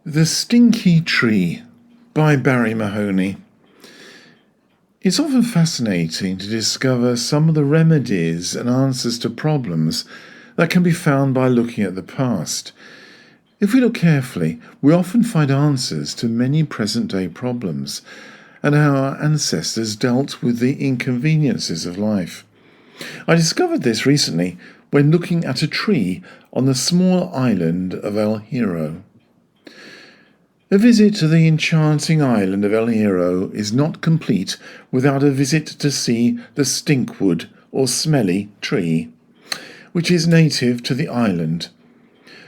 The Stinky Tree by Barrie Mahoney. It's often fascinating to discover some of the remedies and answers to problems that can be found by looking at the past. If we look carefully, we often find answers to many present-day problems and how our ancestors dealt with the inconveniences of life. I discovered this recently when looking at a tree on the small island of Hierro. A visit to the enchanting island of Hierro is not complete without a visit to see the stinkwood or smelly tree, which is native to the island.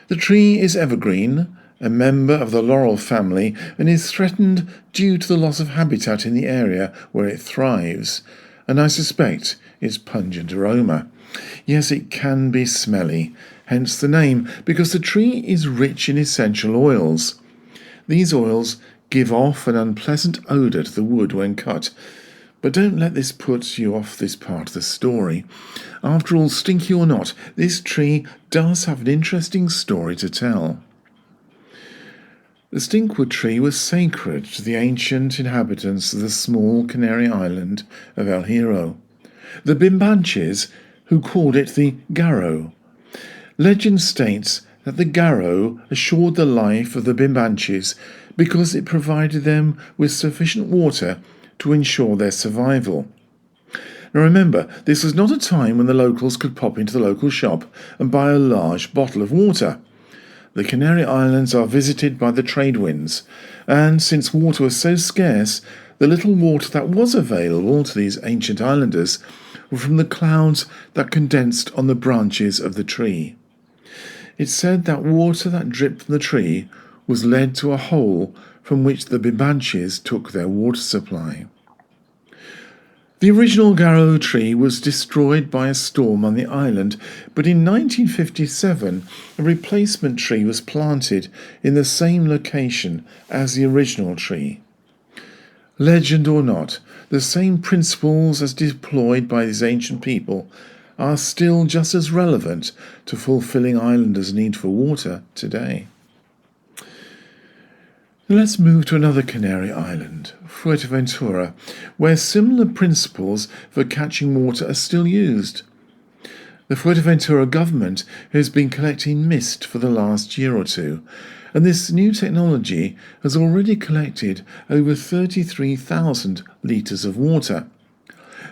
The tree is evergreen, a member of the laurel family, and is threatened due to the loss of habitat in the area where it thrives, and I suspect its pungent aroma. Yes, it can be smelly, hence the name, because the tree is rich in essential oils. These oils give off an unpleasant odour to the wood when cut, but don't let this put you off this part of the story. After all, stinky or not, this tree does have an interesting story to tell. The stinkwood tree was sacred to the ancient inhabitants of the small Canary island of Hierro, the Bimbanches, who called it the Hierro. Legend states that the Hierro assured the life of the Bimbanches because it provided them with sufficient water to ensure their survival. Now remember, this was not a time when the locals could pop into the local shop and buy a large bottle of water. The Canary Islands are visited by the trade winds, and since water was so scarce, the little water that was available to these ancient islanders were from the clouds that condensed on the branches of the tree. It's said that water that dripped from the tree was led to a hole from which the Bimbanches took their water supply. The original Hierro tree was destroyed by a storm on the island, but in 1957 a replacement tree was planted in the same location as the original tree. Legend or not, the same principles as deployed by these ancient people are still just as relevant to fulfilling islanders' need for water today. Let's move to another Canary island, Fuerteventura, where similar principles for catching water are still used. The Fuerteventura government has been collecting mist for the last year or two, and this new technology has already collected over 33,000 litres of water.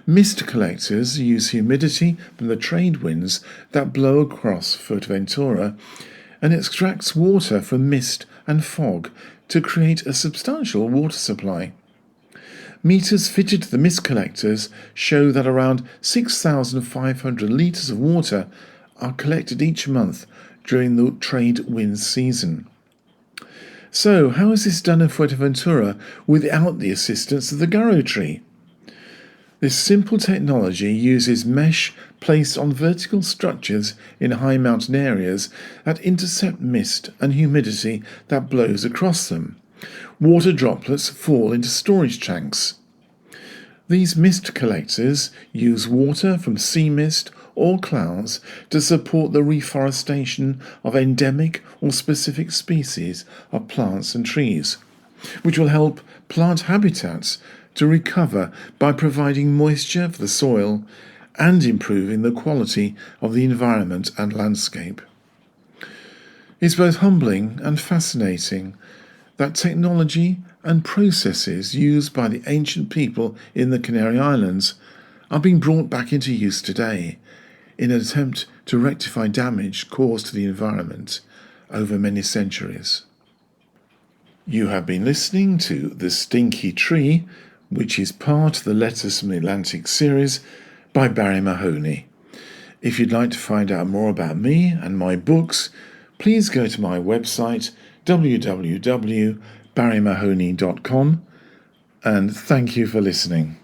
Mist collectors use humidity from the trade winds that blow across Fuerteventura and extracts water from mist and fog to create a substantial water supply. Meters fitted to the mist collectors show that around 6,500 litres of water are collected each month during the trade wind season. So, how is this done in Fuerteventura without the assistance of the Hierro tree? This simple technology uses mesh placed on vertical structures in high mountain areas that intercept mist and humidity that blows across them. Water droplets fall into storage tanks. These mist collectors use water from sea mist or clouds to support the reforestation of endemic or specific species of plants and trees, which will help plant habitats to recover by providing moisture for the soil and improving the quality of the environment and landscape. It's both humbling and fascinating that technology and processes used by the ancient people in the Canary Islands are being brought back into use today in an attempt to rectify damage caused to the environment over many centuries. You have been listening to The Stinky Tree, which is part of the Letters from the Atlantic series by Barrie Mahoney. If you'd like to find out more about me and my books, please go to my website www.barriemahoney.com, and thank you for listening.